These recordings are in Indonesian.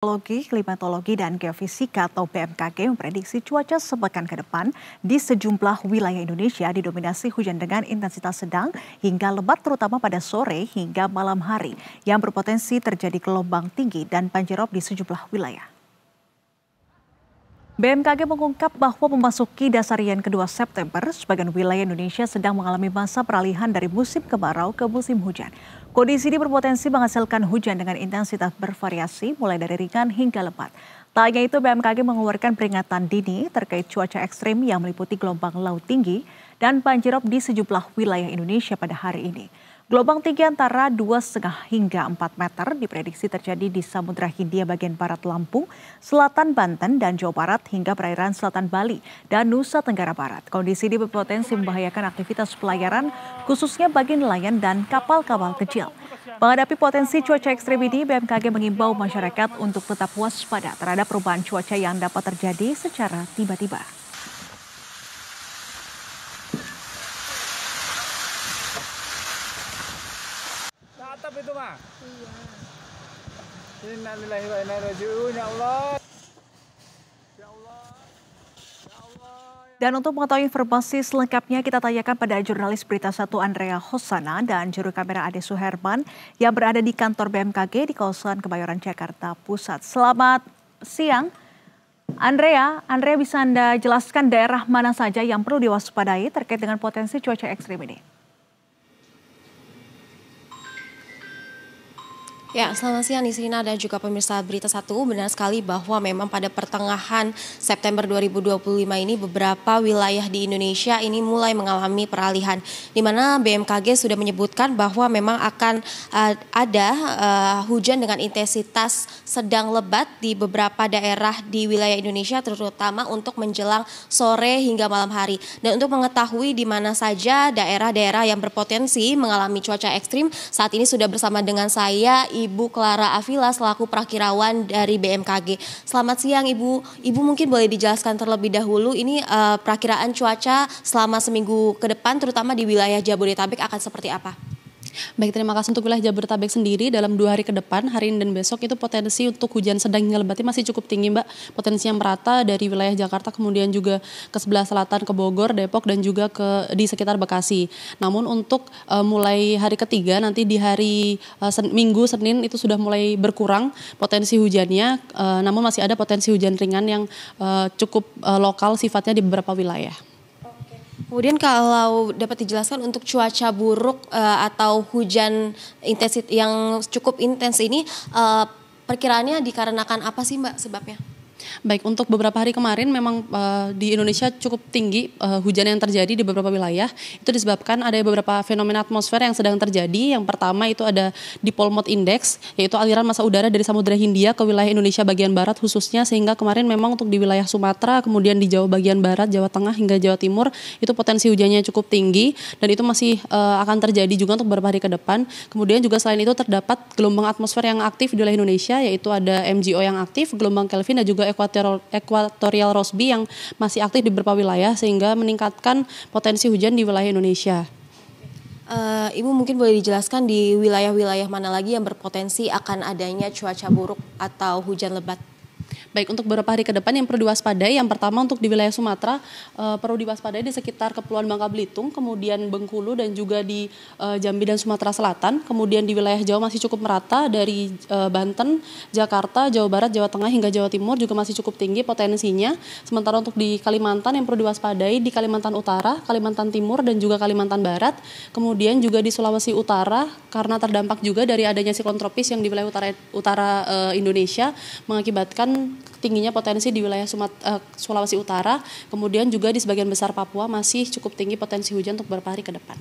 Klimatologi dan Geofisika atau BMKG memprediksi cuaca sepekan ke depan di sejumlah wilayah Indonesia didominasi hujan dengan intensitas sedang hingga lebat terutama pada sore hingga malam hari yang berpotensi terjadi gelombang tinggi dan banjirop di sejumlah wilayah. BMKG mengungkap bahwa memasuki dasarian kedua September, sebagian wilayah Indonesia sedang mengalami masa peralihan dari musim kemarau ke musim hujan. Kondisi ini berpotensi menghasilkan hujan dengan intensitas bervariasi mulai dari ringan hingga lebat. Tak hanya itu, BMKG mengeluarkan peringatan dini terkait cuaca ekstrim yang meliputi gelombang laut tinggi dan banjirop di sejumlah wilayah Indonesia pada hari ini. Gelombang tinggi antara 2,5 hingga 4 meter diprediksi terjadi di Samudra Hindia bagian barat Lampung, selatan Banten, dan Jawa Barat hingga perairan selatan Bali dan Nusa Tenggara Barat. Kondisi ini berpotensi membahayakan aktivitas pelayaran, khususnya bagi nelayan dan kapal-kapal kecil. Menghadapi potensi cuaca ekstrim ini, BMKG mengimbau masyarakat untuk tetap waspada terhadap perubahan cuaca yang dapat terjadi secara tiba-tiba. Atap itu mah? Iya. Innalillahi wa inna ilaihi raji'un, ya Allah. Ya Allah. Ya Allah. Dan untuk mengetahui informasi selengkapnya kita tanyakan pada jurnalis Berita 1 Andrea Hosana dan juru kamera Ade Suherman yang berada di kantor BMKG di kawasan Kebayoran Jakarta Pusat. Selamat siang. Andrea bisa Anda jelaskan daerah mana saja yang perlu diwaspadai terkait dengan potensi cuaca ekstrim ini? Ya, selamat siang Nisrina dan juga pemirsa Berita 1. Benar sekali bahwa memang pada pertengahan September 2025 ini beberapa wilayah di Indonesia ini mulai mengalami peralihan. Di mana BMKG sudah menyebutkan bahwa memang akan ada hujan dengan intensitas sedang lebat di beberapa daerah di wilayah Indonesia terutama untuk menjelang sore hingga malam hari. Dan untuk mengetahui di mana saja daerah-daerah yang berpotensi mengalami cuaca ekstrim, saat ini sudah bersama dengan saya Ibu Clara Avila selaku prakirawan dari BMKG. Selamat siang Ibu. Ibu mungkin boleh dijelaskan terlebih dahulu ini perakiraan cuaca selama seminggu ke depan terutama di wilayah Jabodetabek akan seperti apa? Baik, terima kasih. Untuk wilayah Jabodetabek sendiri dalam 2 hari ke depan, hari ini dan besok itu potensi untuk hujan sedang hingga lebat masih cukup tinggi Mbak. Potensi yang merata dari wilayah Jakarta kemudian juga ke sebelah selatan ke Bogor, Depok dan juga di sekitar Bekasi. Namun untuk mulai hari ketiga nanti di hari Minggu, Senin itu sudah mulai berkurang potensi hujannya. Namun masih ada potensi hujan ringan yang cukup lokal sifatnya di beberapa wilayah. Kemudian kalau dapat dijelaskan untuk cuaca buruk atau hujan intensitas yang cukup intens ini perkiraannya dikarenakan apa sih Mbak sebabnya? Baik, untuk beberapa hari kemarin memang di Indonesia cukup tinggi hujan yang terjadi di beberapa wilayah. Itu disebabkan ada beberapa fenomena atmosfer yang sedang terjadi. Yang pertama itu ada dipole mode index, yaitu aliran massa udara dari Samudra Hindia ke wilayah Indonesia bagian barat khususnya, sehingga kemarin memang untuk di wilayah Sumatera, kemudian di Jawa bagian barat, Jawa Tengah hingga Jawa Timur itu potensi hujannya cukup tinggi dan itu masih akan terjadi juga untuk beberapa hari ke depan. Kemudian juga selain itu terdapat gelombang atmosfer yang aktif di wilayah Indonesia, yaitu ada MGO yang aktif, gelombang Kelvin dan juga Equatorial Rossby yang masih aktif di beberapa wilayah sehingga meningkatkan potensi hujan di wilayah Indonesia. Ibu mungkin boleh dijelaskan di wilayah-wilayah mana lagi yang berpotensi akan adanya cuaca buruk atau hujan lebat? Baik, untuk beberapa hari ke depan yang perlu diwaspadai, yang pertama untuk di wilayah Sumatera perlu diwaspadai di sekitar Kepulauan Bangka Belitung, kemudian Bengkulu dan juga di Jambi dan Sumatera Selatan. Kemudian di wilayah Jawa masih cukup merata dari Banten, Jakarta, Jawa Barat, Jawa Tengah hingga Jawa Timur juga masih cukup tinggi potensinya. Sementara untuk di Kalimantan yang perlu diwaspadai di Kalimantan Utara, Kalimantan Timur dan juga Kalimantan Barat. Kemudian juga di Sulawesi Utara karena terdampak juga dari adanya siklon tropis yang di wilayah utara Indonesia mengakibatkan tingginya potensi di wilayah Sulawesi Utara, kemudian juga di sebagian besar Papua masih cukup tinggi potensi hujan untuk beberapa hari ke depan.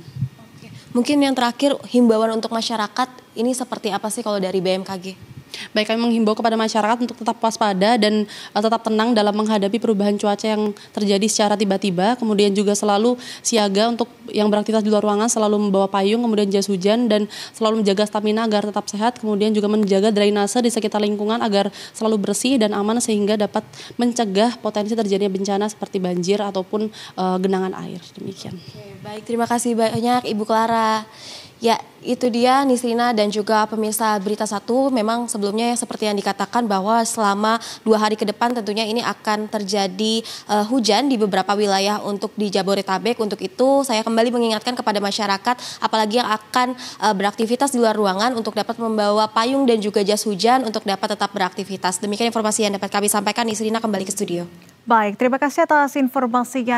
Oke. Mungkin yang terakhir himbauan untuk masyarakat ini seperti apa sih kalau dari BMKG? Baik, kami menghimbau kepada masyarakat untuk tetap waspada dan tetap tenang dalam menghadapi perubahan cuaca yang terjadi secara tiba-tiba. Kemudian juga selalu siaga untuk yang beraktivitas di luar ruangan, selalu membawa payung, kemudian jas hujan dan selalu menjaga stamina agar tetap sehat. Kemudian juga menjaga drainase di sekitar lingkungan agar selalu bersih dan aman sehingga dapat mencegah potensi terjadinya bencana seperti banjir ataupun genangan air. Demikian. Oke, baik, terima kasih banyak Ibu Clara. Ya, itu dia Nisrina dan juga pemirsa Berita Satu. Memang sebelumnya seperti yang dikatakan bahwa selama 2 hari ke depan tentunya ini akan terjadi hujan di beberapa wilayah untuk di Jabodetabek. Untuk itu saya kembali mengingatkan kepada masyarakat apalagi yang akan beraktivitas di luar ruangan untuk dapat membawa payung dan juga jas hujan untuk dapat tetap beraktivitas. Demikian informasi yang dapat kami sampaikan. Nisrina kembali ke studio. Baik, terima kasih atas informasinya.